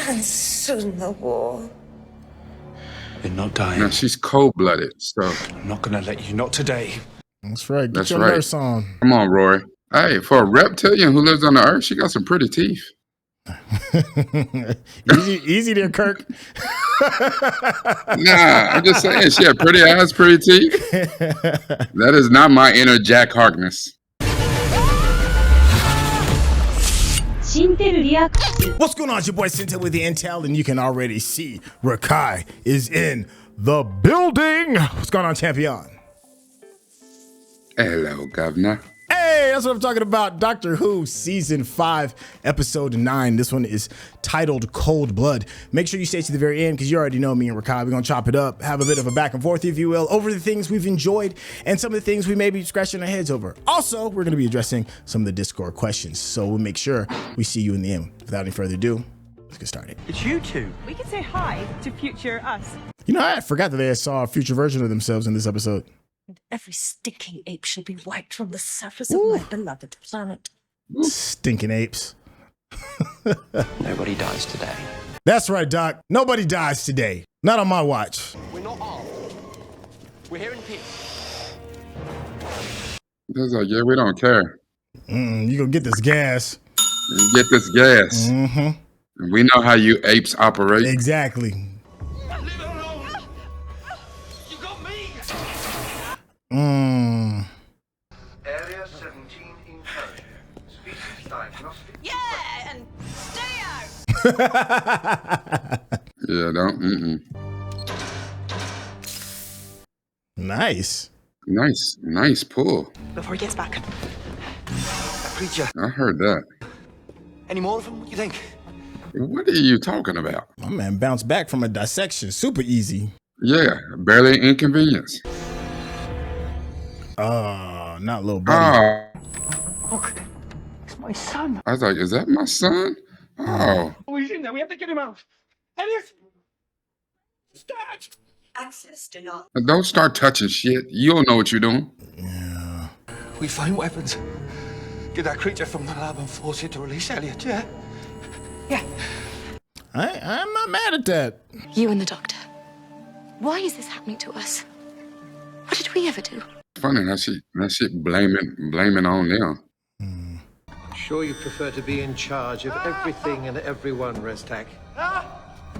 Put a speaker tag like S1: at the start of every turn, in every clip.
S1: And soon the war.
S2: You're not dying.
S3: Now she's cold-blooded, so
S2: I'm not gonna let you. Not today.
S4: That's right. Get
S3: that's
S4: your
S3: right.
S4: nurse on.
S3: Come on, Roy. Hey, for a reptilian who lives on the earth, she got some pretty teeth.
S4: easy there, Kirk.
S3: Nah, I'm just saying she had pretty eyes, pretty teeth. That is not my inner Jack Harkness.
S4: What's going on? It's your boy Sintel with the Intel, and you can already see Rakai is in the building. What's going on, champion?
S3: Hello, governor.
S4: Hey, that's what I'm talking about. Doctor Who Season 5, Episode 9. This one is titled Cold Blood. Make sure you stay to the very end because you already know me and Rakai. We're going to chop it up, have a bit of a back and forth, if you will, over the things we've enjoyed and some of the things we may be scratching our heads over. Also, we're going to be addressing some of the Discord questions. So we'll make sure we see you in the end. Without any further ado, let's get started.
S5: It's you two.
S6: We can say hi to future us.
S4: You know, I forgot that they saw a future version of themselves in this episode.
S1: And every stinking ape shall be wiped from the surface of my beloved planet.
S4: Stinking apes.
S7: Nobody dies today.
S4: That's right, Doc. Nobody dies today. Not on my watch.
S7: We're not armed. We're here in peace.
S3: It's like, yeah, we don't care.
S4: You gonna get this gas.
S3: You get this gas.
S4: Mm-hmm.
S3: We know how you apes operate.
S4: Exactly.
S8: Area 17 encountered. Species diagnostic.
S6: Yeah, and stay out.
S3: Yeah, don't.
S4: Nice.
S3: Nice pull.
S6: Before he gets back.
S7: That creature.
S3: I heard that.
S7: Any more of them, what you think?
S3: What are you talking about?
S4: My man bounced back from a dissection. Super easy.
S3: Yeah, barely an inconvenience.
S4: Not little buddy.
S5: Look, it's my son.
S3: I was like, is that my son? Oh.
S5: Oh, he's in there. We have to get him out. Elliot! Start!
S1: Access denied.
S3: Don't start touching shit. You don't know what you're doing.
S4: Yeah.
S7: We find weapons. Get that creature from the lab and force it to release Elliot, yeah?
S6: Yeah.
S4: I'm not mad at that.
S9: You and the doctor. Why is this happening to us? What did we ever do?
S3: Funny how she blaming on them.
S8: I'm sure you prefer to be in charge of everything and everyone, Restac.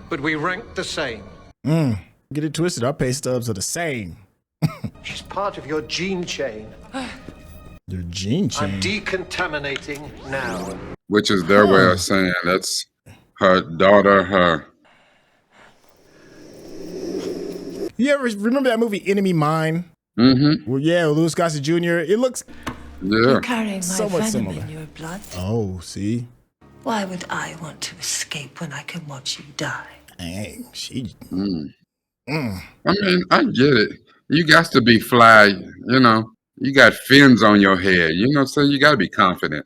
S8: But we rank the same.
S4: Get it twisted. Our pay stubs are the same.
S8: She's part of your gene chain.
S4: Your gene chain.
S8: I'm decontaminating now.
S3: Which is their way of saying that's her daughter,
S4: You ever remember that movie Enemy Mine?
S3: Mm-hmm.
S4: Well, yeah, Louis Gossett Jr. It looks
S1: You're carrying my
S4: somewhat
S1: venom
S4: similar.
S1: in your blood.
S4: Oh, see?
S1: Why would I want to escape when I can watch you die?
S4: Dang, she.
S3: I mean, I get it. You got to be fly, you know. You got fins on your head, you know, so you got to be confident.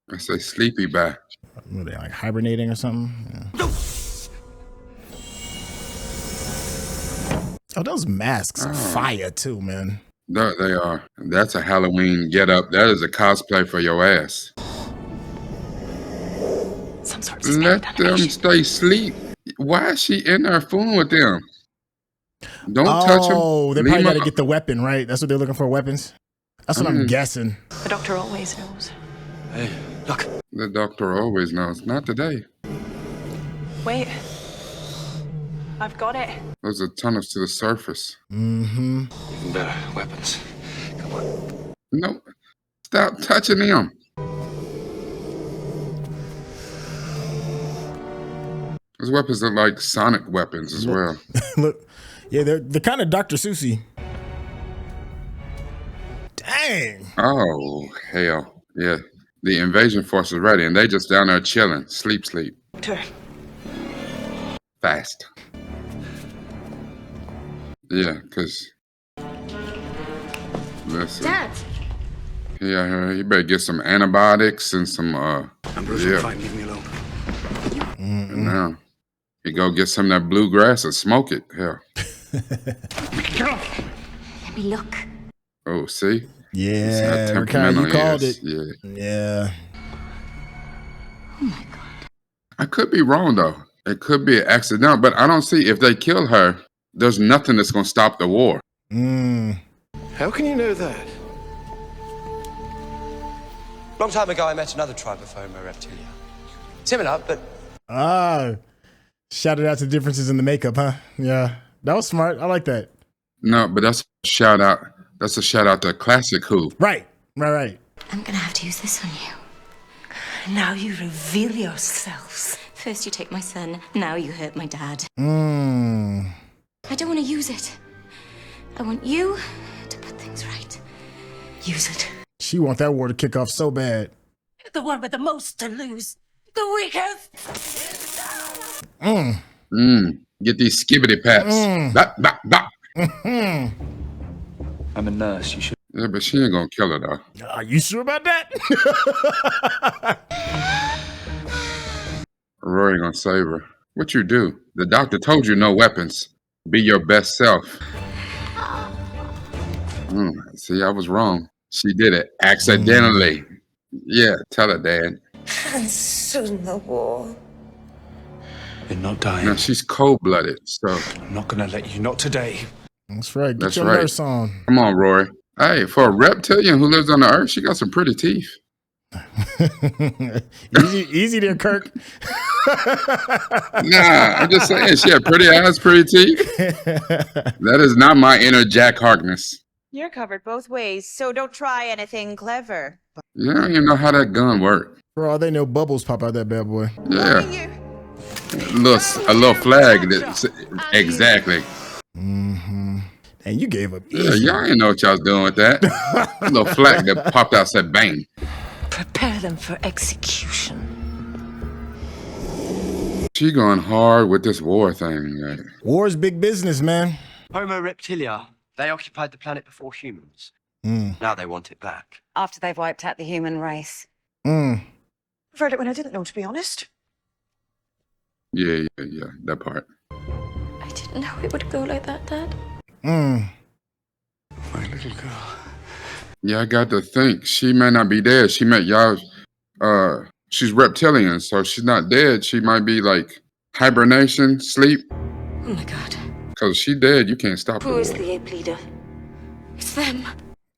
S3: I say sleepy bye.
S4: Were they like hibernating or something? Yeah. Oh, those masks are fire too, man.
S3: They are. That's a Halloween get up. That is a cosplay for your ass.
S9: Some sort of
S3: Let them stay asleep. Why is she in there fooling with them? Don't touch them.
S4: Oh, they probably got to get the weapon, right? That's what they're looking for, weapons? That's what I'm guessing.
S9: The doctor always knows.
S7: Hey, look.
S3: The doctor always knows. Not today.
S6: Wait. I've got it.
S3: Those are tunnels to the surface.
S4: Mm-hmm.
S7: Even better, weapons. Come on.
S3: No. Stop touching them. Those weapons are like sonic weapons as well.
S4: Look, yeah, they're kind of Dr. Seussy. Dang.
S3: Oh, hell. Yeah. The invasion force is ready, and they just down there chilling. Sleep.
S6: Doctor.
S3: Fast. Yeah, because... Listen.
S9: Dad.
S3: Yeah, you better get some antibiotics and some,
S2: Ambrose, fine, leave me alone.
S3: And now, you go get some of that bluegrass and smoke it. Hell.
S5: Get off!
S9: me look.
S3: Oh, see?
S4: Yeah,
S3: how
S4: Ricardo, you
S3: temperamental
S4: called
S3: he
S4: it.
S3: is. Yeah.
S4: Yeah.
S9: Oh my God.
S3: I could be wrong though. It could be an accident, but I don't see if they kill her. There's nothing that's gonna stop the war.
S8: How can you know that?
S7: Long time ago, I met another tribe of Homo reptilia. Similar, but
S4: Shouted out to differences in the makeup, huh? Yeah, that was smart. I like that.
S3: No, but that's a shout out. That's a shout out to Classic Who.
S4: Right.
S9: I'm gonna have to use this on you.
S1: Now you reveal yourselves.
S9: First you take my son, now you hurt my dad.
S1: I
S9: don't want to use it. I want you to put things right.
S1: Use it.
S4: She want that war to kick off so bad.
S1: The one with the most to lose. The weakest.
S3: Get these skibbity paps. Bop, bop, bop.
S2: I'm a nurse. You should.
S3: Yeah, but she ain't gonna kill her though.
S4: Are you sure about that?
S3: Rory gonna save her. What you do? The doctor told you no weapons. Be your best self. See, I was wrong. She did it accidentally. Yeah, tell her, Dad.
S1: And soon the war.
S2: You're not dying.
S3: Now she's cold-blooded, so
S2: I'm not gonna let you. Not today.
S4: That's right. Get
S3: that's
S4: your
S3: right.
S4: nurse on.
S3: Come on, Rory. Hey, for a reptilian who lives on the earth, she got some pretty teeth.
S4: easy there, Kirk.
S3: Nah, I'm just saying she had pretty eyes, pretty teeth. That is not my inner Jack Harkness.
S10: You're covered both ways, so don't try anything clever.
S3: You don't even know how that gun worked.
S4: For all they know, bubbles pop out that bad boy.
S3: Yeah. A little flag. Exactly.
S4: And you gave up.
S3: Yeah, y'all ain't know what y'all was doing with that. A little flag that popped out said bang.
S1: Prepare them for execution.
S3: She going hard with this war thing. Like.
S4: War's big business, man.
S7: Homo reptilia, they occupied the planet before humans. Now they want it back.
S10: After they've wiped out the human race.
S6: Preferred it when I didn't know, to be honest.
S3: Yeah, that part.
S9: I didn't know it would go like that, Dad.
S2: My little girl.
S3: Yeah, I got to think. She may not be dead. She met y'all. She's reptilian, so she's not dead. She might be like hibernation, sleep.
S9: Oh my God.
S3: Because she dead, you can't stop her.
S9: Who is the ape leader? It's them.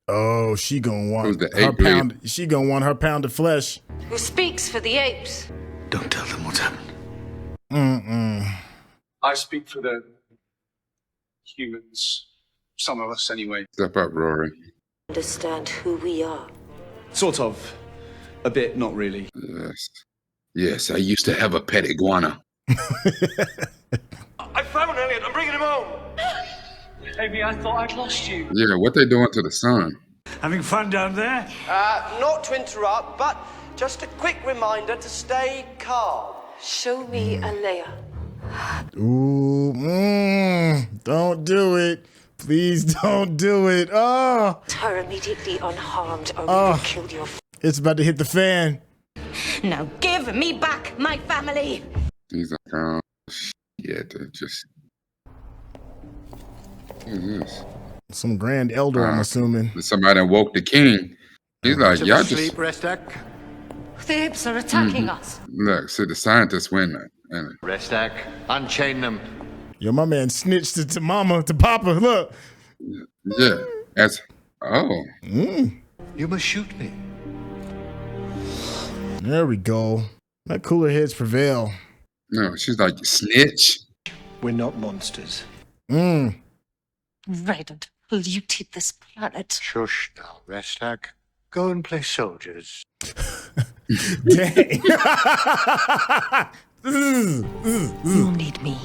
S4: Oh, she gonna want
S3: Who's the
S4: her
S3: ape lead?
S4: pound. She gonna want her pound of flesh.
S9: Who speaks for the apes?
S2: Don't tell them what's happened.
S5: I speak for the humans. Some of us, anyway.
S3: Step up, Rory.
S9: Understand who we are.
S2: Sort of. A bit, not really.
S3: Yes, I used to have a pet iguana.
S5: I found Elliot. I'm bringing him home. Amy, I thought I'd lost you.
S3: Yeah, what they doing to the sun?
S5: Having fun down there?
S7: Not to interrupt, but just a quick reminder to stay calm.
S9: Show me a Leia.
S4: Ooh, don't do it. Please don't do it. Oh,
S9: Her immediately unharmed, or we will kill your.
S4: It's about to hit the fan.
S9: Now give me back my family.
S3: He's like, oh, shit. Just. What is this?
S4: Some grand elder, I'm assuming.
S3: Somebody woke the king. He's like, y'all just.
S8: Sleep, Restac.
S1: The apes are attacking us.
S3: Look, see, the scientists win that.
S8: Restac, unchain them.
S4: Yo, my man snitched to mama, to papa. Look.
S3: Yeah. That's. Oh.
S8: You must shoot me.
S4: There we go. Let cooler heads prevail.
S3: No, she's like, snitch.
S8: We're not monsters.
S1: Raided, polluted this planet.
S8: Shush now, Restac. Go and play soldiers.
S4: Dang.
S1: You need me.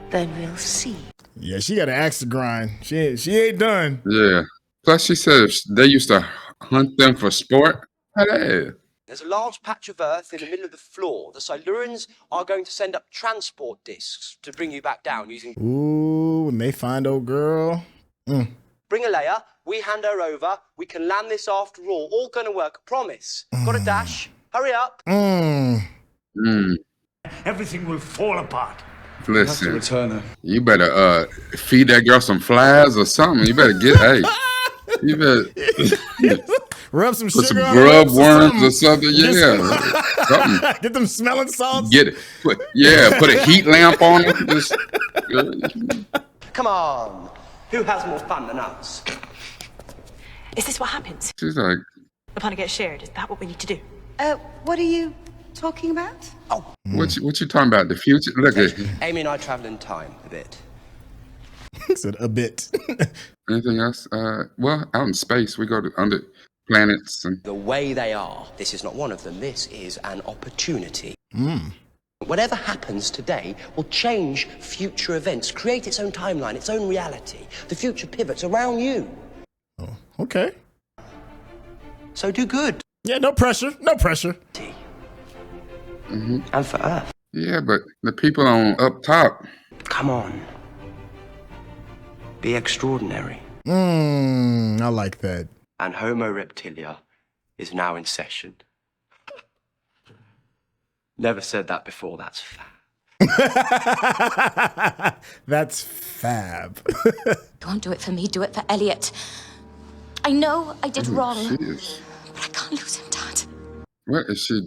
S1: Then we'll see.
S4: Yeah, she got an axe to grind. She ain't done.
S3: Yeah. Plus, she said they used to hunt them for sport. Hey.
S7: There's a large patch of Earth in the middle of the floor. The Silurians are going to send up transport discs to bring you back down using...
S4: Ooh, when they find old girl.
S7: Bring a Leia, we hand her over, we can land this after all going to work, promise. Got a dash? Hurry up.
S5: Everything will fall apart.
S2: We'll have to
S3: Listen,
S2: return her.
S3: you better feed that girl some flies or something. You better get you better
S4: Rub some
S3: put
S4: sugar
S3: some
S4: on her
S3: grub
S4: lips
S3: worms or something.
S4: Get
S3: Yeah, something.
S4: Get them smelling salts.
S3: Get it. Put a heat lamp on her. Just,
S7: Come on. Who has more fun than us?
S1: Is this what happens?
S3: she's like,
S1: The planet gets shared. Is that what we need to do?
S6: What are you talking about?
S3: what you talking about? The future? Look at
S7: Amy and I travel in time a bit.
S4: He said a bit.
S3: anything else? Well, out in space, we go to under planets and
S7: The way they are, this is not one of them. This is an opportunity. Whatever happens today will change future events, create its own timeline, its own reality. The future pivots around you.
S4: Oh, okay.
S7: So do good.
S4: Yeah, no pressure. No pressure.
S7: And for Earth.
S3: yeah, but the people on up top.
S7: Come on. Be extraordinary.
S4: I like that.
S7: And Homo Reptilia is now in session. Never said that before, that's fab.
S4: That's fab.
S9: Don't do it for me, do it for Elliot. I know I did wrong,
S3: She is.
S9: but I can't lose him, Dad.
S3: What is she?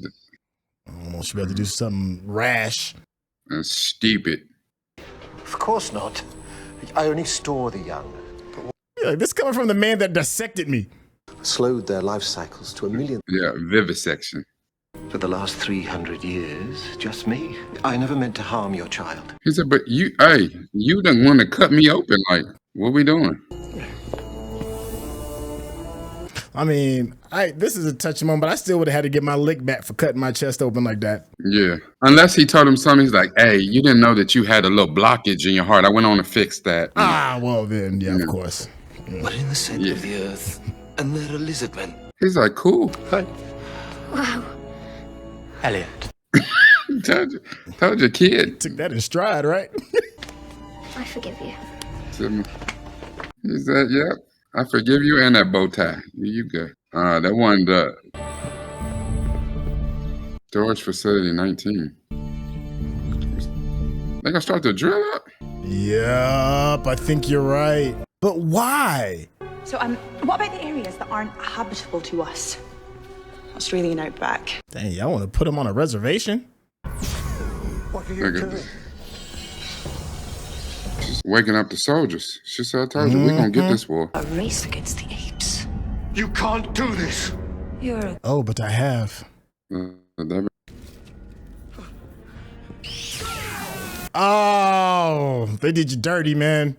S4: Almost should be able to do something rash.
S3: Stupid.
S8: Of course not. I only store the young.
S4: Yeah, like, this coming from the man that dissected me.
S8: Slowed their life cycles to 1 million.
S3: Yeah, vivisection.
S8: For the last 300 years, just me. I never meant to harm your child.
S3: He said, but you didn't want to cut me open. Like, what we doing?
S4: I mean, this is a touching moment, but I still would have had to get my lick back for cutting my chest open like that.
S3: Yeah. Unless he told him something, he's like, hey, you didn't know that you had a little blockage in your heart. I went on to fix that.
S4: Well then, yeah, of course.
S11: We're in the center of the earth, and there a lizard men.
S3: He's like, cool.
S9: Wow.
S7: Elliot.
S3: Told you, kid.
S4: Took that in stride, right?
S9: I forgive you.
S3: He said, yep, I forgive you and that bow tie. You good. That one, storage facility 19. They gonna start to drill up?
S4: Yup, I think you're right. But why?
S10: So, what about the areas that aren't habitable to us? Australian outback.
S4: Dang, y'all want to put him on a reservation?
S8: What are you doing?
S3: She's waking up the soldiers. She said, I told you, we're gonna get this war.
S1: A race against the apes.
S8: You can't do this.
S1: You're
S4: Oh, but I have. Oh, they did you dirty, man.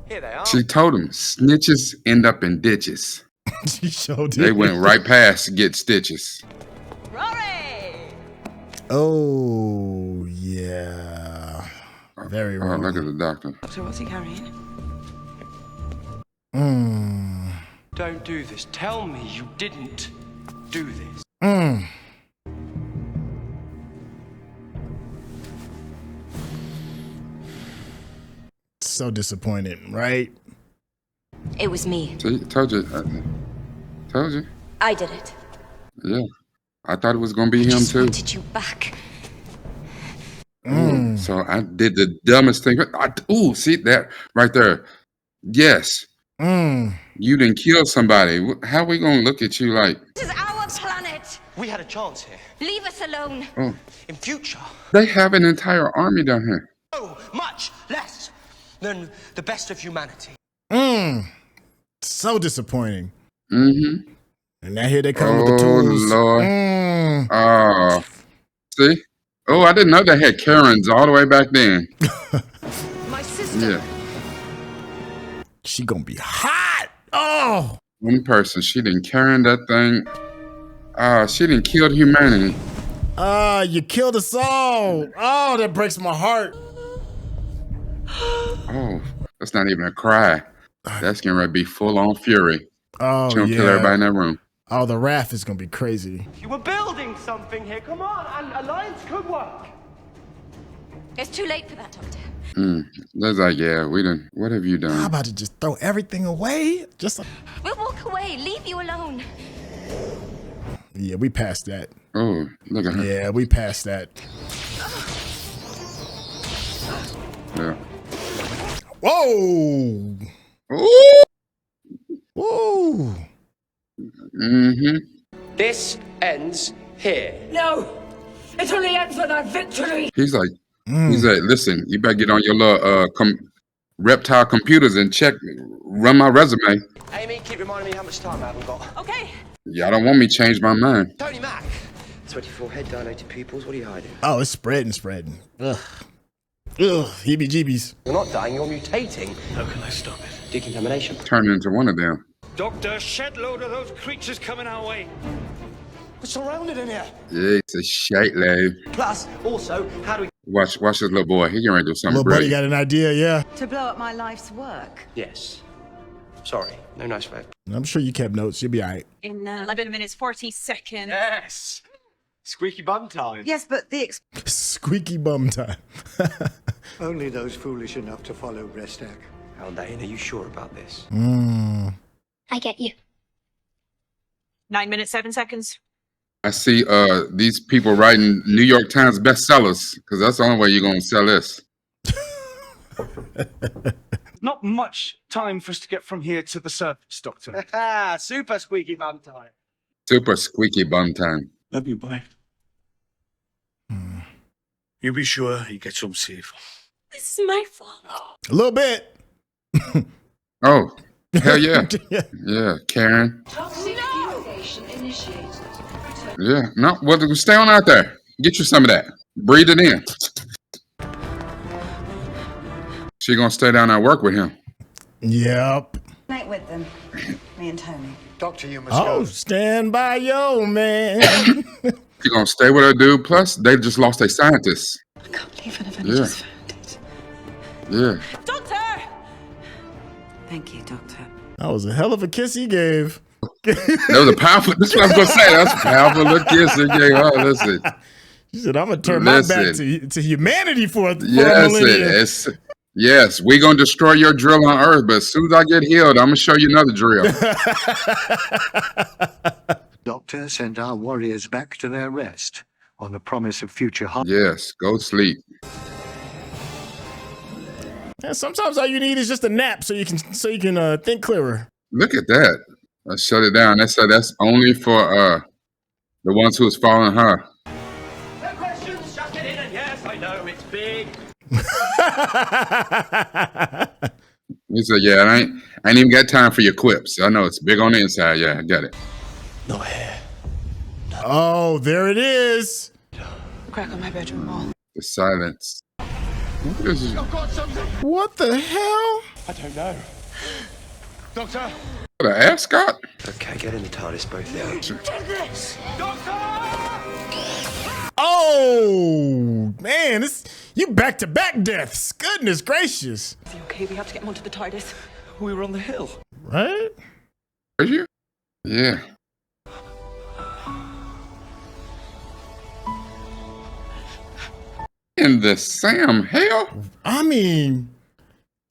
S7: Here they are.
S3: She told him, snitches end up in ditches.
S4: She showed
S3: They went right past get stitches.
S10: Rory!
S4: Oh, yeah. Very wrong.
S3: Look at the doctor.
S10: Doctor, what's he carrying?
S7: Don't do this. Tell me you didn't do this.
S4: So disappointed, right?
S9: It was me.
S3: See, told you. Told you.
S9: I did it.
S3: Yeah. I thought it was gonna be him
S9: Just
S3: too.
S9: wanted you back.
S3: So I did the dumbest thing. See that right there. Yes. You didn't kill somebody. How we gonna look at you like?
S9: This is our planet.
S7: We had a chance here.
S9: Leave us alone.
S3: Oh,
S7: In future,
S3: they have an entire army down here.
S7: so much less than the best of humanity.
S4: So disappointing.
S3: Mm-hmm.
S4: And now here they come with the tools.
S3: Lord. Oh, see? Oh, I didn't know they had Karens all the way back then.
S1: my sister.
S3: Yeah.
S4: She gonna be hot. Oh.
S3: One person, she didn't Karen that thing. She didn't kill humanity.
S4: You killed us all. Oh, that breaks my heart.
S3: Oh, that's not even a cry. That's gonna be full on fury.
S4: Oh,
S3: She gonna
S4: yeah.
S3: kill everybody in that room.
S4: Oh, the wrath is gonna be crazy.
S5: You were building something here. Come on, an alliance could work.
S9: It's too late for that, Doctor.
S3: That's like, yeah, we done. What have you
S4: I'm
S3: done?
S4: about to just throw everything away. Just
S9: We'll walk away. Leave you alone.
S4: yeah, we passed that.
S3: Oh, look at her.
S4: Yeah, we passed that.
S3: Yeah.
S4: Whoa!
S3: Ooh.
S4: Whoa!
S3: Mm-hmm.
S7: This ends here.
S1: No! It only ends with our victory!
S3: He's like, listen, you better get on your little reptile computers and run my resume.
S7: Amy, keep reminding me how much time I haven't got.
S1: Okay.
S3: Y'all don't want me to change my mind.
S7: Tony Mac. 24 head dilated pupils. What are you hiding?
S4: Oh, it's spreading. Ugh. Heebie-jeebies.
S7: You're not dying. You're mutating.
S5: How can I stop it?
S7: Decontamination.
S3: Turn into one of them.
S5: Doctor, shed load of those creatures coming our way.
S7: We're surrounded in here.
S3: Yeah, it's a shite lab.
S7: Plus, also, how do we...
S3: Watch this little boy. He getting ready to do something
S4: Little buddy
S3: brilliant.
S4: got an idea, yeah.
S6: To blow up my life's work.
S7: Yes. Sorry. No nice way.
S4: I'm sure you kept notes. You'll be all right.
S1: In 11 minutes, 40 seconds.
S5: Yes. Squeaky bum time.
S6: Yes, but the
S4: Squeaky bum time.
S12: Only those foolish enough to follow Restac.
S7: Haldane, are you sure about this?
S9: I get you.
S1: 9 minutes, 7 seconds.
S3: I see these people writing New York Times bestsellers because that's the only way you're going to sell this.
S5: Not much time for us to get from here to the surface, Doctor.
S7: Super squeaky bum time.
S3: Super squeaky bum time.
S5: Love you, boy. You be sure he gets home safe.
S1: This is my fault.
S4: A little bit.
S3: Oh, hell yeah. Yeah, Karen. Yeah, no, well, stay on out there. Get you some of that. Breathe it in. She gonna stay down there and work with him.
S4: Yep.
S6: night with them. Me and Tony.
S12: Doctor, you must go.
S4: Oh, stand by yo, man.
S3: She gonna stay with her dude. Plus, they just lost a scientist.
S10: I can't believe I've only just found it.
S3: Yeah.
S1: Doctor!
S6: Thank you, Doctor.
S4: That was a hell of a kiss he gave.
S3: That was a powerful. That's what I was gonna say. That's a powerful little kiss he gave. Oh, listen.
S4: She said, "I'm gonna turn my back to humanity for a
S3: Yes,
S4: millennium."
S3: yes, we gonna destroy your drill on Earth, but as soon as I get healed, I'm gonna show you another drill.
S12: Doctor, send our warriors back to their rest on the promise of future harm.
S3: Yes, go sleep.
S4: Yeah, sometimes all you need is just a nap so you can think clearer.
S3: Look at that. I shut it down. That's only for the ones who's following her.
S5: No questions, just get in and yes, I know, it's big.
S3: He said, "Yeah, I ain't even got time for your quips. I know it's big on the inside. Yeah, I got it."
S5: No hair.
S4: Oh, there it is.
S10: Crack on my bedroom wall.
S3: The silence. What is it?
S5: I've got something.
S4: What the hell?
S5: I don't know. Doctor!
S3: The ascot?
S7: Okay, get in the TARDIS, both of you.
S4: Oh man, you back to back deaths. Goodness gracious.
S10: Is he okay? We have to get him onto the TARDIS.
S5: We were on the hill.
S4: Right?
S3: Are you? Yeah. In the Sam hell?
S4: I mean,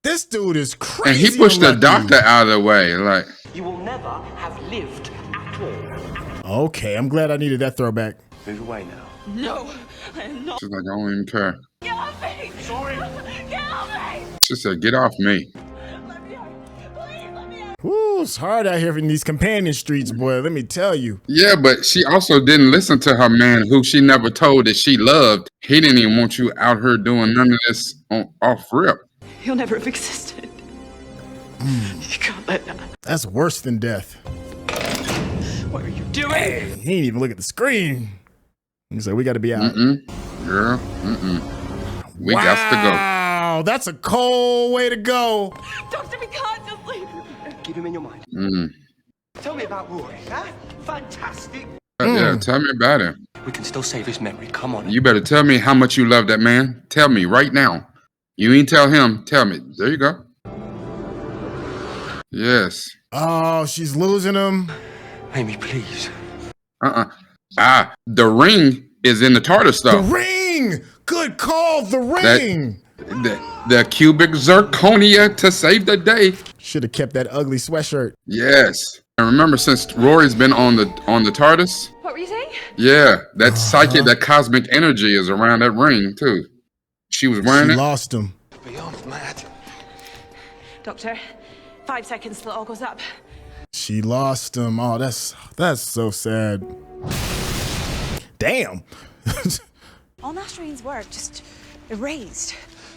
S4: this dude is crazy.
S3: And he pushed the
S4: unlucky.
S3: doctor out of the way. Like,
S7: You will never have lived at all.
S4: Okay, I'm glad I needed that throwback.
S7: Move away now.
S1: No, I am not.
S3: she's like, I don't even care.
S1: Get off me! Sorry. Get off me!
S3: She said, "Get off me."
S1: Let me out. Please, let me out.
S4: Woo, it's hard out here in these companion streets, boy. Let me tell you.
S3: Yeah, but she also didn't listen to her man who she never told that she loved. He didn't even want you out here doing none of this off rip.
S10: He'll never have existed. You can't let that.
S4: That's worse than death.
S10: What are you doing?
S4: He didn't even look at the screen. He's like, we got to be out.
S3: Girl, we got to go.
S4: Wow, that's a cold way to go.
S10: Doctor, we can't just leave him.
S7: Keep him in your mind. Tell me about Roy, huh? Fantastic.
S3: Yeah, tell me about him.
S7: We can still save his memory. Come on.
S3: You better tell me how much you love that man. Tell me right now. You ain't tell him. Tell me. There you go. Yes.
S4: Oh, she's losing him.
S7: Amy, please.
S3: The ring is in the TARDIS
S4: The
S3: though.
S4: ring. Good call. The ring.
S3: The cubic zirconia to save the day.
S4: Should have kept that ugly sweatshirt.
S3: Yes. And remember, since Rory's been on the TARDIS,
S10: What were you saying?
S3: yeah, that psychic, that cosmic energy is around that ring too. She was wearing
S4: She
S3: it.
S4: lost him.
S11: beyond mad.
S10: Doctor, 5 seconds till it all goes up.
S4: She lost him. Oh, that's so sad. Damn.
S10: All Nasreen's work just erased.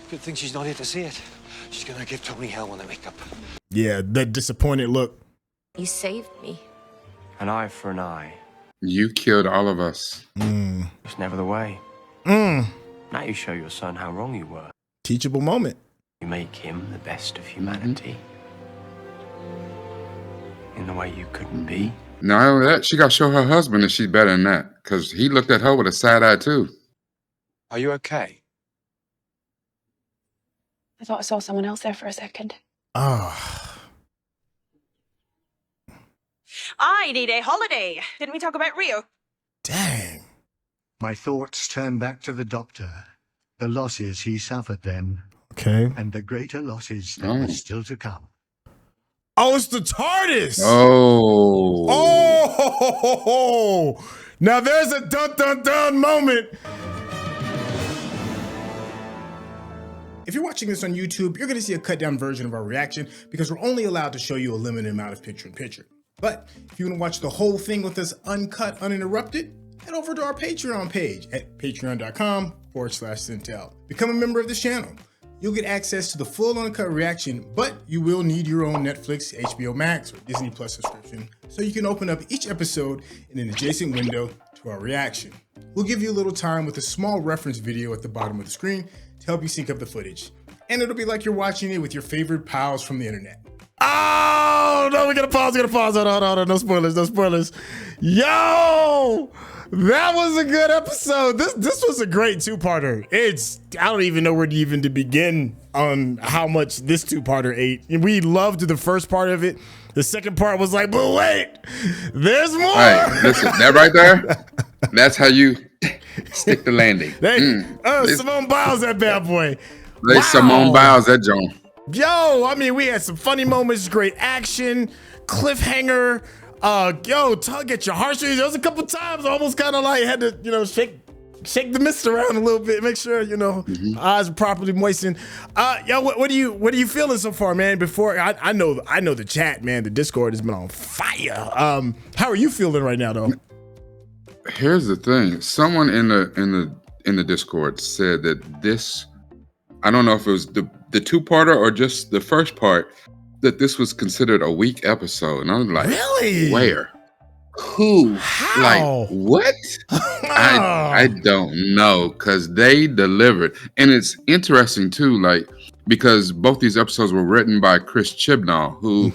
S11: Good thing she's not here to see it. She's gonna give Tony hell when they wake up.
S4: Yeah, that disappointed look.
S9: You saved me.
S13: An eye for an eye.
S3: You killed all of us.
S13: It's never the way.
S4: Mm.
S13: Now you show your son how wrong you were.
S4: Teachable moment.
S13: You make him the best of humanity. In the way you couldn't be.
S3: Not only that, she got to show her husband that she's better than that. Because he looked at her with a side eye, too.
S13: Are you okay?
S10: I thought I saw someone else there for a second.
S4: Ah.
S10: I need a holiday. Didn't we talk about Rio?
S4: Dang.
S12: My thoughts turn back to the doctor, the losses he suffered then,
S4: Okay.
S12: and the greater losses that were still to come.
S4: Oh, it's the TARDIS.
S3: Oh.
S4: Oh. Now there's a dun dun dun moment. If you're watching this on YouTube, you're going to see a cut down version of our reaction because we're only allowed to show you a limited amount of picture-in-picture. But if you want to watch the whole thing with us uncut, uninterrupted, head over to our Patreon page at patreon.com/Sintel. Become a member of this channel. You'll get access to the full uncut reaction, but you will need your own Netflix, HBO Max, or Disney Plus subscription so you can open up each episode in an adjacent window to our reaction. We'll give you a little time with a small reference video at the bottom of the screen to help you sync up the footage. And it'll be like you're watching it with your favorite pals from the internet. Oh, no, we gotta pause. Hold on. No spoilers. Yo, that was a good episode. This was a great two-parter. I don't even know where to even to begin on how much this two-parter ate. We loved the first part of it. The second part was like, but wait, there's more.
S3: Hey, listen, that right there, that's how you stick the landing.
S4: Simone Biles, that bad boy.
S3: Wow. Simone Biles, that John.
S4: Yo, I mean, we had some funny moments, great action, cliffhanger. Tug at your heartstrings. There was a couple times I almost kind of like had to, shake the mist around a little bit, make sure, eyes are properly moistened. What are you feeling so far, man? Before I know the chat, man, the Discord has been on fire. How are you feeling right now, though?
S3: Here's the thing. Someone in the Discord said that this, I don't know if it was the two-parter or just the first part, that this was considered a weak episode. And I was like,
S4: really?
S3: Where? Who?
S4: How?
S3: Like, what? I don't know, because they delivered. And it's interesting, too, like, because both these episodes were written by Chris Chibnall, who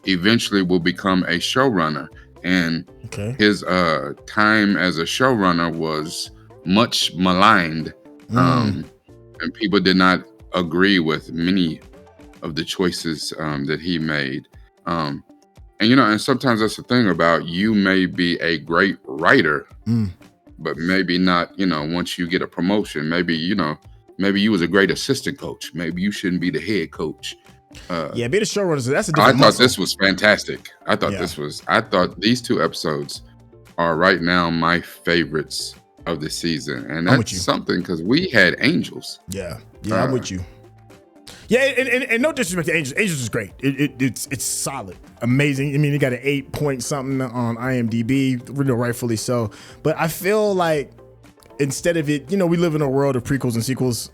S3: eventually will become a showrunner. And his time as a showrunner was much maligned. And people did not agree with many of the choices that he made. And sometimes that's the thing about, you may be a great writer, but maybe not, once you get a promotion, maybe you was a great assistant coach. Maybe you shouldn't be the head coach.
S4: Be the showrunner. That's a different
S3: I thought
S4: muscle.
S3: this was fantastic. I thought these two episodes are right now my favorites of the season. And that's something, because we had Angels.
S4: Yeah, I'm with you. Yeah, and no disrespect to Angels. Angels is great. It's solid, amazing. I mean, it got an 8 point something on IMDb, rightfully so. But I feel like instead of it, we live in a world of prequels and sequels.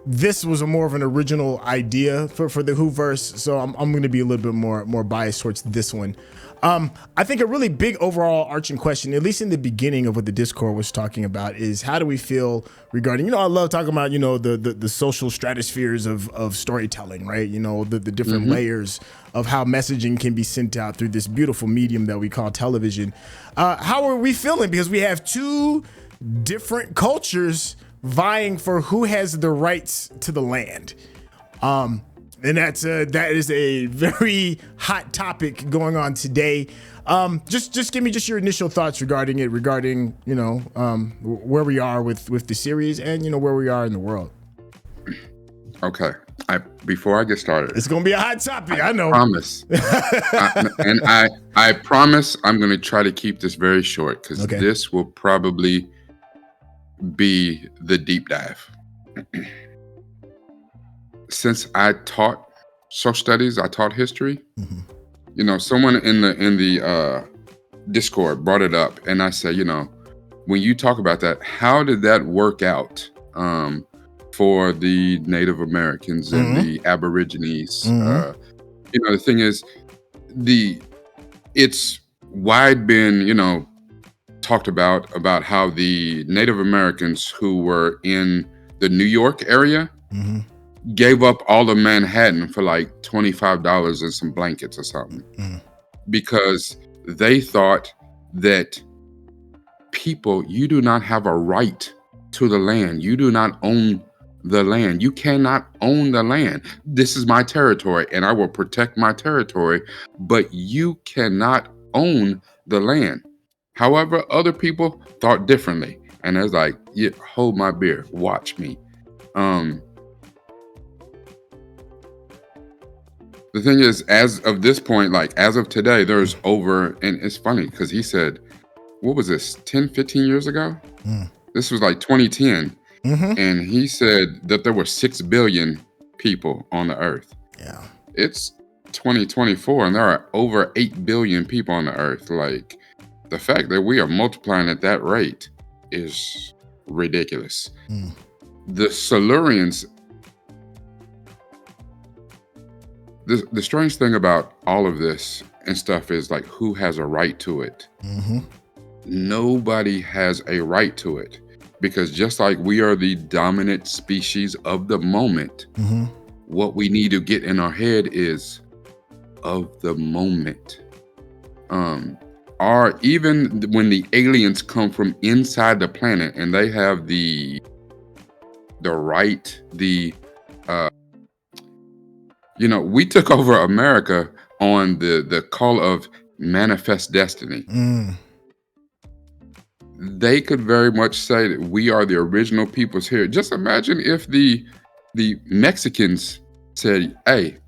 S4: This was a more of an original idea for the Whoverse, so I'm going to be a little bit more biased towards this one. I think a really big overall arching question, at least in the beginning of what the Discord was talking about, is how do we feel regarding, I love talking about, the social stratospheres of storytelling, right? The different layers of how messaging can be sent out through this beautiful medium that we call television. How are we feeling? Because we have two different cultures vying for who has the rights to the land. And that is a very hot topic going on today. Just give me just your initial thoughts regarding it, where we are with the series and, where we are in the world.
S3: Okay. Before I get started,
S4: it's going to be a hot topic. I know.
S3: Promise. I promise I'm going to try to keep this very short, because this will probably be the deep dive. since I taught social studies, I taught history. You know, someone in the Discord brought it up, and I said, you know, when you talk about that, how did that work out for the Native Americans and the Aborigines? You know, the thing is, it's wide been, you know, talked about how the Native Americans who were in the New York area gave up all of Manhattan for like $25 and some blankets or something because they thought that people, you do not have a right to the land. You do not own the land. You cannot own the land. This is my territory and I will protect my territory, but you cannot own the land. However, other people thought differently. And it's like, yeah, hold my beer, watch me. The thing is, as of this point, like as of today, there's over, and it's funny because he said, what was this, 10, 15 years ago? This was like 2010. And he said that there were 6 billion people on the earth.
S4: Yeah.
S3: It's 2024 and there are over 8 billion people on the earth. Like the fact that we are multiplying at that rate is ridiculous. The Silurians, the strange thing about all of this and stuff is like, who has a right to it? Nobody has a right to it, because just like we are the dominant species of the moment, what we need to get in our head is of the moment. Or even when the aliens come from inside the planet and they have the right, you know, we took over America on the call of manifest destiny. They could very much say that we are the original peoples here. Just imagine if the Mexicans said, hey,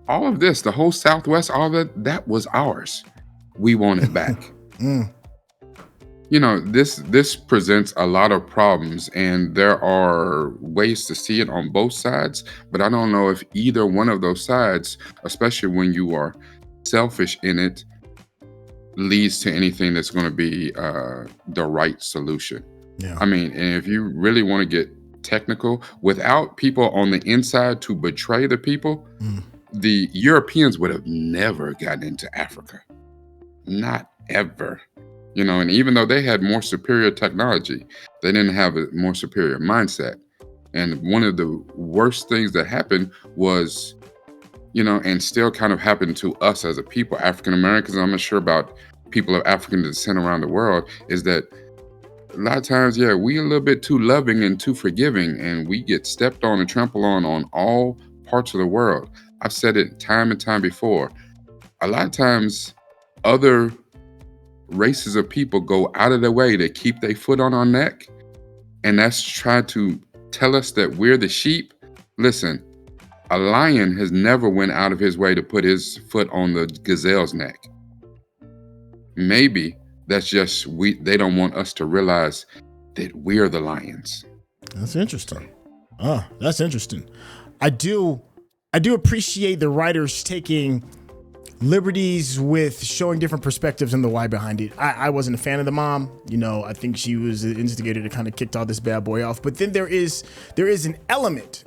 S3: all of this, the whole Southwest, all that was ours. We want it back. You know, this presents a lot of problems, and there are ways to see it on both sides, but I don't know if either one of those sides, especially when you are selfish in it, leads to anything that's going to be the right solution. I mean, and if you really want to get technical, without people on the inside to betray the people, the Europeans would have never gotten into Africa. Not ever. You know, and even though they had more superior technology, they didn't have a more superior mindset. And one of the worst things that happened was, you know, and still kind of happened to us as a people, African Americans, I'm not sure about people of African descent around the world, is that a lot of times, yeah, we a little bit too loving and too forgiving, and we get stepped on and trampled on all parts of the world. I've said it time and time before. A lot of times, other races of people go out of their way to keep their foot on our neck, and that's try to tell us that we're the sheep. Listen, a lion has never went out of his way to put his foot on the gazelle's neck. Maybe that's just they don't want us to realize that we're the lions.
S4: That's interesting. That's interesting. I do appreciate the writers taking liberties with showing different perspectives and the why behind it. I wasn't a fan of the mom. You know, I think she was the instigator that kind of kicked all this bad boy off. But then there is an element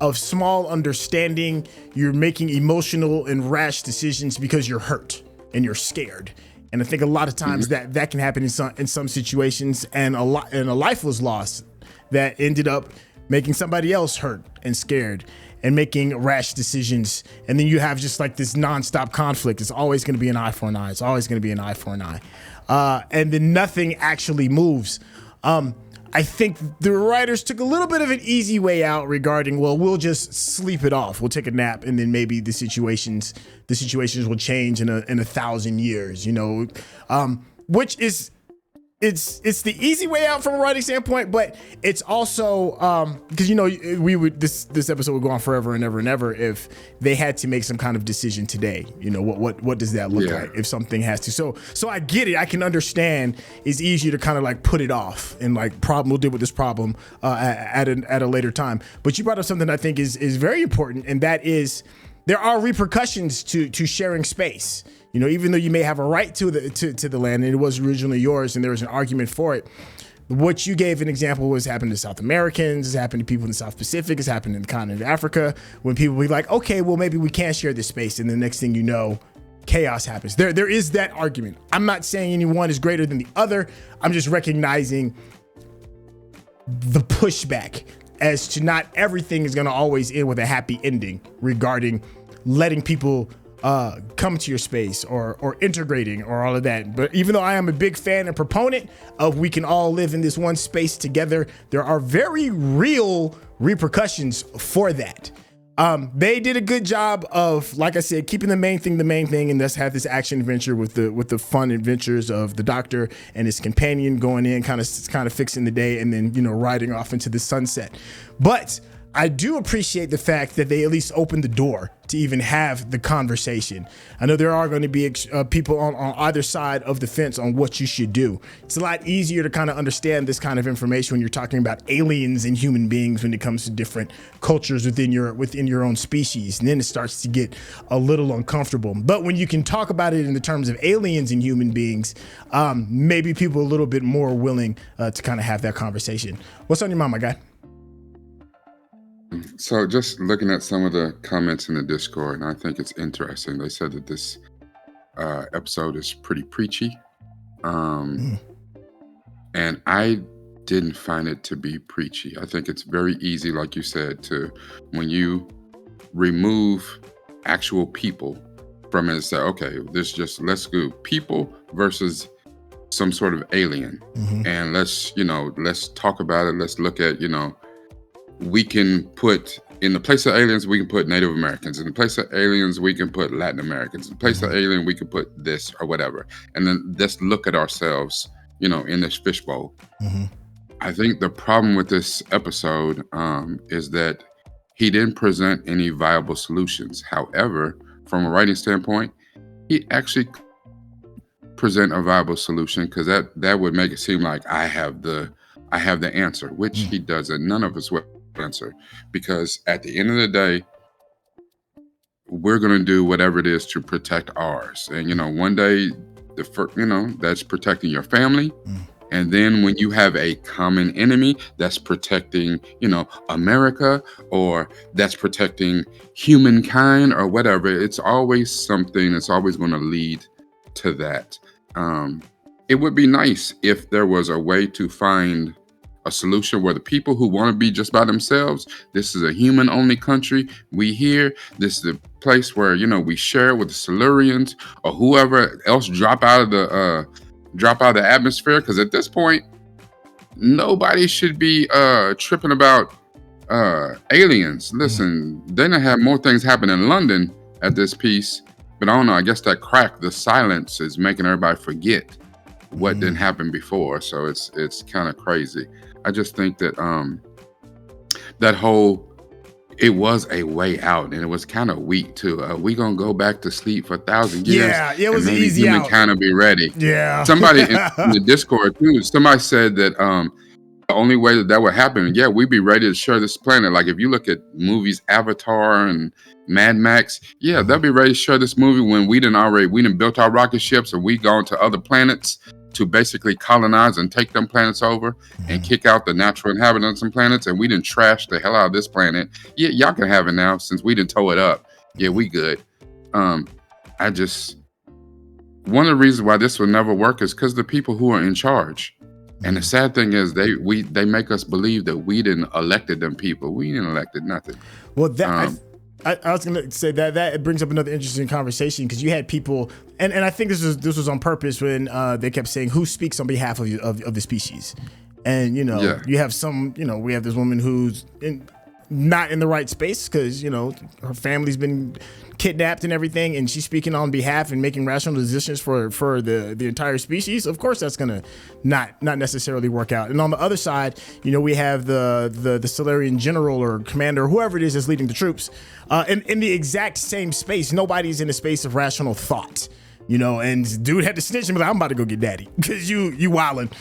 S4: of small understanding. You're making emotional and rash decisions because you're hurt and you're scared. And I think a lot of times that can happen in some situations, and a life was lost that ended up making somebody else hurt and scared and making rash decisions. And then you have just like this nonstop conflict. It's always going to be an eye for an eye. It's always going to be an eye for an eye. And then nothing actually moves. I think the writers took a little bit of an easy way out regarding, well, we'll just sleep it off. We'll take a nap, and then maybe the situations will change in a 1,000 years, you know, which is it's the easy way out from a writing standpoint, but it's also because this episode would go on forever and ever and ever if they had to make some kind of decision today. What does that look like if something has to? So I get it. I can understand. It's easier to kind of like put it off and like we'll deal with this problem at a later time. But you brought up something I think is very important, and that is there are repercussions to sharing space. Even though you may have a right to the land and it was originally yours and there was an argument for it, what you gave an example was happened to South Americans, it's happened to people in the South Pacific, it's happened in the continent of Africa, when people be like, okay, well, maybe we can share this space. And the next thing you know, chaos happens. There is that argument. I'm not saying any one is greater than the other. I'm just recognizing the pushback as to not everything is going to always end with a happy ending regarding letting people come to your space or integrating or all of that. But even though I am a big fan and proponent of we can all live in this one space together, there are very real repercussions for that. They did a good job of, like I said, keeping the main thing, and let's have this action adventure with the fun adventures of the Doctor and his companion going in, kind of fixing the day, and then riding off into the sunset. But I do appreciate the fact that they at least opened the door to even have the conversation. I know there are going to be people on either side of the fence on what you should do. It's a lot easier to kind of understand this kind of information when you're talking about aliens and human beings when it comes to different cultures within your own species. And then it starts to get a little uncomfortable. But when you can talk about it in the terms of aliens and human beings, maybe people are a little bit more willing to kind of have that conversation. What's on your mind, my guy?
S3: So just looking at some of the comments in the Discord, and I think it's interesting. They said that this episode is pretty preachy. And I didn't find it to be preachy. I think it's very easy, like you said, when you remove actual people from it and say, okay, let's go people versus some sort of alien. And let's talk about it. Let's look at, we can put in the place of aliens, we can put Native Americans. In the place of aliens, we can put Latin Americans. In the place of alien, we can put this or whatever. And then let's look at ourselves, in this fishbowl. I think the problem with this episode is that he didn't present any viable solutions. However, from a writing standpoint, he actually present a viable solution, because that would make it seem like I have the answer, which he doesn't. None of us will answer, because at the end of the day, we're going to do whatever it is to protect ours. And one day that's protecting your family, and then when you have a common enemy that's protecting America, or that's protecting humankind or whatever, it's always something that's always going to lead to that. It would be nice if there was a way to find a solution where the people who want to be just by themselves, this is a human only country, we here, this is the place where we share with the Silurians or whoever else drop out of the atmosphere, because at this point nobody should be tripping about aliens. Listen, they done have more things happen in London at this piece, but I don't know, I guess that the silence is making everybody forget what didn't happen before. So it's kind of crazy. I just think that it was a way out, and it was kind of weak too. We gonna go back to sleep for 1,000 years.
S4: Yeah, it was
S3: and maybe
S4: easy out.
S3: Kind of be ready.
S4: Yeah.
S3: Somebody in the Discord too. Somebody said that the only way that would happen, we'd be ready to share this planet. Like if you look at movies, Avatar and Mad Max, they'll be ready to share this movie when we done built our rocket ships, and we gone to other planets to basically colonize and take them planets over and kick out the natural inhabitants of planets, and we didn't trash the hell out of this planet. Y'all can have it now since we didn't tow it up. We good. One of the reasons why this will never work is because the people who are in charge. And the sad thing is they make us believe that we didn't elected them people. We didn't elected nothing.
S4: Well, I was going to say that brings up another interesting conversation, because you had people, and I think this was on purpose when they kept saying who speaks on behalf of the species, and you have some, we have this woman who's not in the right space because, you know, her family's been kidnapped and everything, and she's speaking on behalf and making rational decisions for the entire species. Of course, that's gonna not necessarily work out. And on the other side, you know, we have the Solarian general or commander, whoever it is that's leading the troops, in the exact same space. Nobody's in a space of rational thought. You know, and dude had to snitch and be like, I'm about to go get daddy because you wildin'.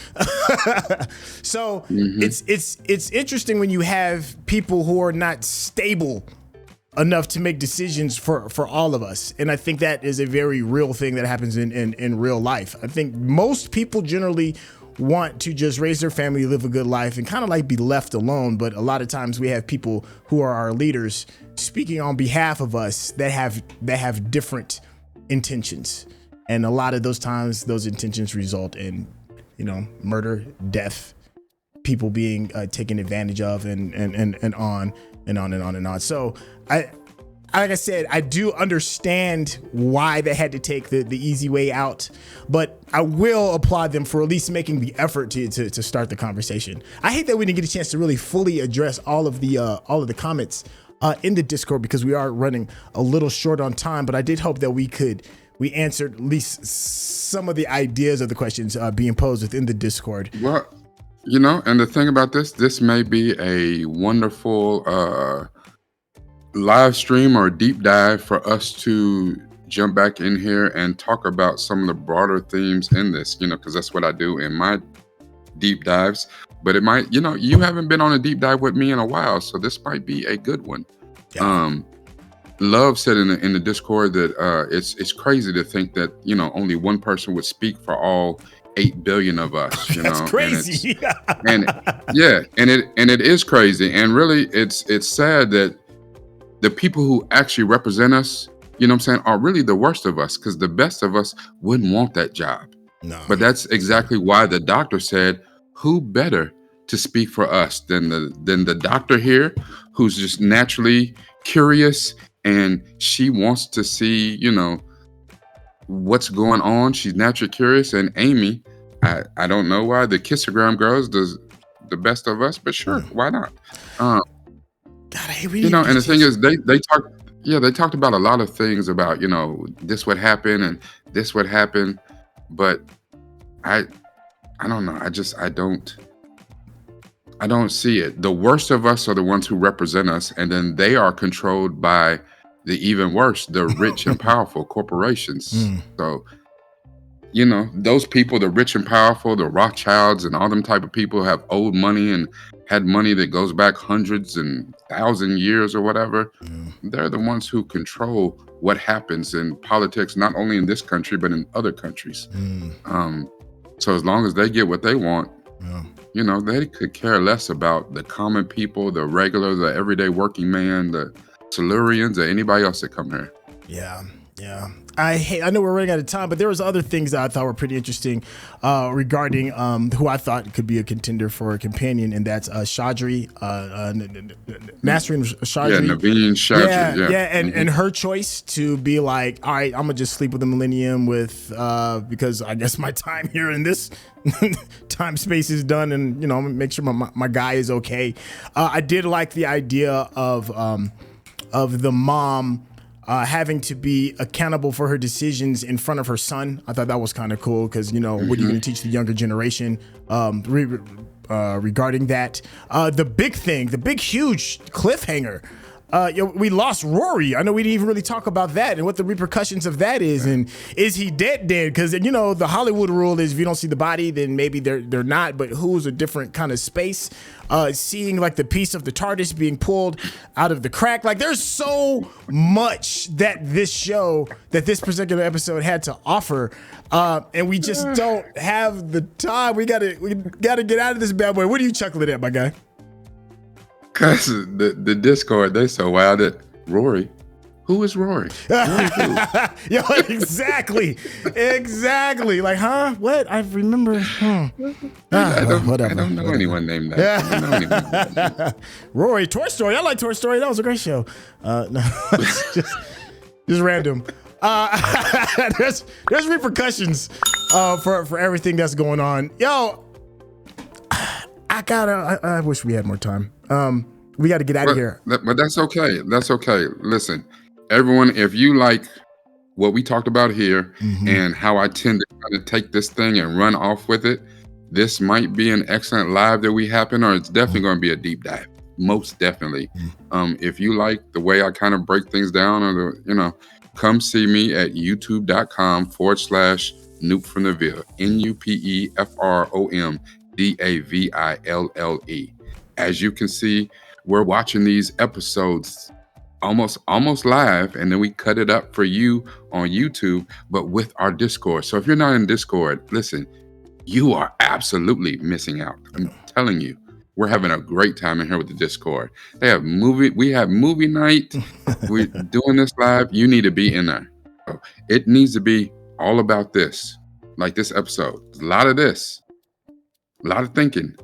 S4: So it's interesting when you have people who are not stable enough to make decisions for all of us. And I think that is a very real thing that happens in real life. I think most people generally want to just raise their family, live a good life, and kind of like be left alone. But a lot of times we have people who are our leaders speaking on behalf of us that have different intentions. And a lot of those times, those intentions result in, you know, murder, death, people being taken advantage of, and on and on and on and on. So like I said, I do understand why they had to take the easy way out, but I will applaud them for at least making the effort to start the conversation. I hate that we didn't get a chance to really fully address all of the comments in the Discord because we are running a little short on time. But I did hope that we answered at least some of the ideas of the questions being posed within the Discord.
S3: Well, you know, and the thing about this may be a wonderful live stream or deep dive for us to jump back in here and talk about some of the broader themes in this, you know, because that's what I do in my deep dives. But it might, you know, you haven't been on a deep dive with me in a while, so this might be a good one. Yeah. Love said in the Discord that it's crazy to think that, you know, only one person would speak for all 8 billion of us. You
S4: That's
S3: know,
S4: crazy.
S3: And it is crazy. And really, it's sad that the people who actually represent us, you know what I'm saying, are really the worst of us, because the best of us wouldn't want that job.
S4: No.
S3: But that's exactly why the doctor said, who better to speak for us than the doctor here, who's just naturally curious. And she wants to see, you know, what's going on. She's naturally curious. And Amy, I don't know why the Kissogram girls does the best of us, but sure, why not? You know, and the thing is, they talked about a lot of things about, you know, this would happen and this would happen, but I don't know. I don't see it. The worst of us are the ones who represent us, and then they are controlled by the even worse, the rich and powerful corporations. So, you know, those people, the rich and powerful, the Rothschilds and all them type of people have owed money and had money that goes back hundreds and 1,000 years or whatever. They're the ones who control what happens in politics, not only in this country, but in other countries. So as long as they get what they want, you know, they could care less about the common people, the regular, the everyday working man, the Silurians, or anybody else that come here.
S4: Yeah. I know we're running out of time, but there was other things that I thought were pretty interesting regarding who I thought could be a contender for a companion, and that's Shadri, Mastering Shadri.
S3: Yeah, Naveen Shadri.
S4: Yeah, and her choice to be like, all right, I'm gonna just sleep with the Millennium because I guess my time here in this time space is done, and, you know, I'm gonna make sure my guy is okay. I did like the idea of the mom having to be accountable for her decisions in front of her son. I thought that was kind of cool because, you know, what are you going to teach the younger generation regarding that? The big, huge cliffhanger. We lost Rory. I know we didn't even really talk about that and what the repercussions of that is. And is he dead? Because, you know, the Hollywood rule is if you don't see the body, then maybe they're not. But who's a different kind of space? Seeing like the piece of the TARDIS being pulled out of the crack. Like, there's so much that this particular episode had to offer. And we just don't have the time. We gotta get out of this bad boy. What are you chuckling at, my guy?
S3: Cause the Discord, they so wild that Rory. Who is Rory? Rory who?
S4: Yo, exactly. Like, huh? What? I remember.
S3: I don't know anyone named that. I don't know anyone named that.
S4: Rory, Toy Story. I like Toy Story. That was a great show. No, it's just random. There's repercussions for everything that's going on. Yo, I wish we had more time. We got to get out of here.
S3: But that's okay. That's okay. Listen, everyone, if you like what we talked about here and how I tend to kind of take this thing and run off with it, this might be an excellent live that we happen, or it's definitely going to be a deep dive. Most definitely. If you like the way I kind of break things down, or come see me at youtube.com/Noop from the Ville, NUPEFROMDAVILLE. As you can see, we're watching these episodes almost live, and then we cut it up for you on YouTube, but with our Discord. So if you're not in Discord, listen, you are absolutely missing out. I'm telling you, we're having a great time in here with the Discord. We have movie night. We're doing this live. You need to be in there. So it needs to be all about this, like this episode. A lot of this, a lot of thinking,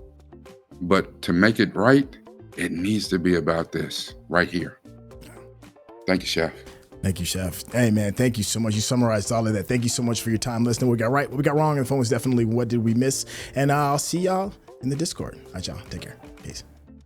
S3: but to make it right, it needs to be about this right here. Thank you, Chef.
S4: Thank you, Chef. Hey, man, thank you so much. You summarized all of that. Thank you so much for your time listening. What we got right, what we got wrong, and the phone was definitely what did we miss. And I'll see y'all in the Discord. All right, y'all. Take care.